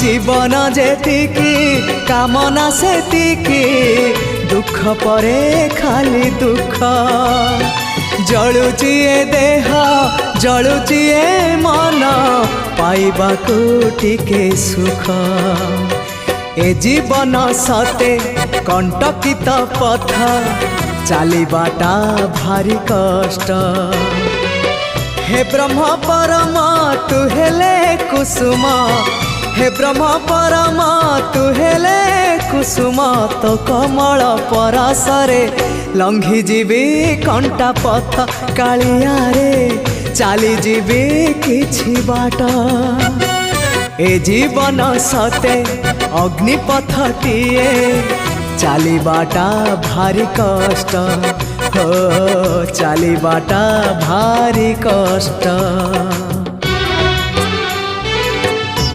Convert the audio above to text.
जीवन जेतिकी कामना सेतिकी दुख परे खाली दुख जलुची ए देह जलुची ए मन पाइबाकू टिके सुख ए जीवन सते कंटकित पथ चलिबाटा भारी कष्ट हे ब्रह्म परम तू हेले कुसुम हे ब्रह्म परम तू हेले कुसुम तो कमल परसरे लंघी जीवी कंटा पथ कालिया रे चली जीवी किछि बाट ए जीवन सते अग्निपथटीए चलिबाटा भारी कष्ट हो चलिबाटा भारी कष्ट।